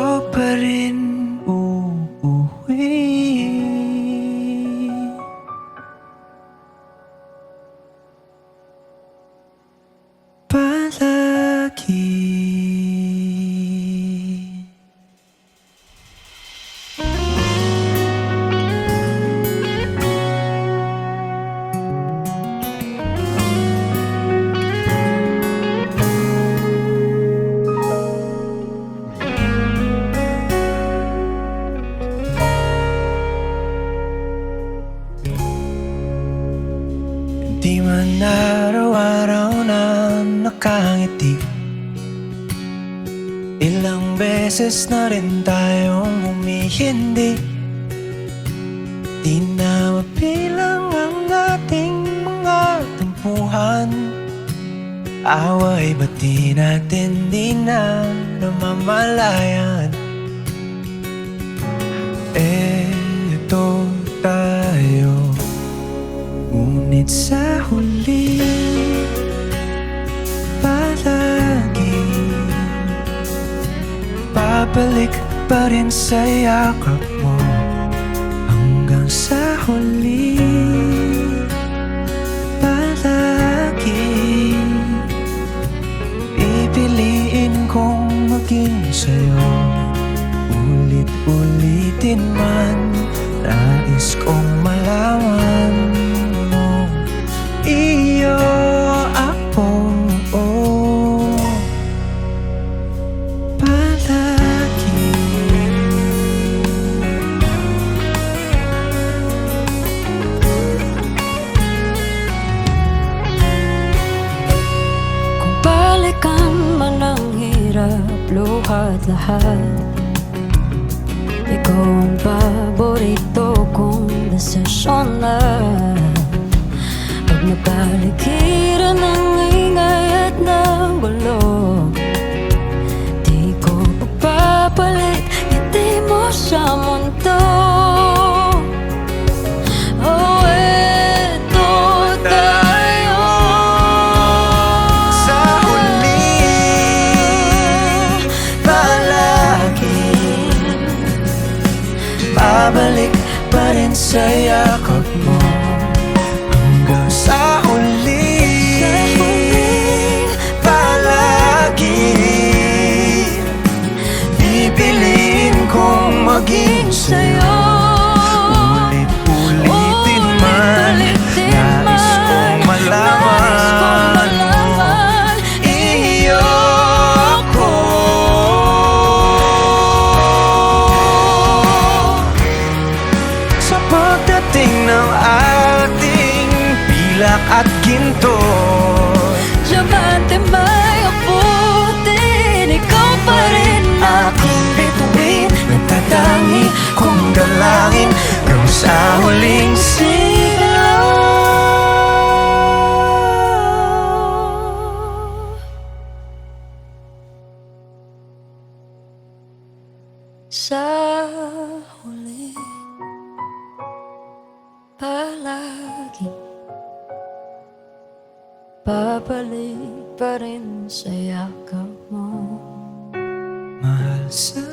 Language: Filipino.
Dito pa rin uuwi. Palagi. Di man araw-araw na nakangiti, ilang beses na rin tayong humihindi. Di na mapilang ang ating mga tampuhan. Away ba't di natin di na namamalayan? Eto tayo, ngunit sa huli palagi babalik pa rin sa yakap mo. Hanggang sa huli palagi pipiliin kong maging sa'yo. Ulit-ulitin man, nais kong malaman mo, iyo ako, palagi. Kung balikan man ang hirap, luhat lahat, ikaw ang paborito kong desisyon na. Pag napaligiran ng ingay at ng gulo, di ko papapalit ngiti mo sa mundo. Oh, eto tayo Sa huli palagi babalik pa rin sa yakap mo. Hanggang sa huli palagi pipiliin kong maging sa'yo. Ulit-ulitin man, nais kong malaman mo, iyo ako. Sa pagdating ng ating pilak at ginto, Diamante may abutin, ikaw pa rin aking bituin, nagtatangi kong dalangin hanggang sa huling sigaw. sa huli palagi babalik pa rin sa yakap mo. Mahal sa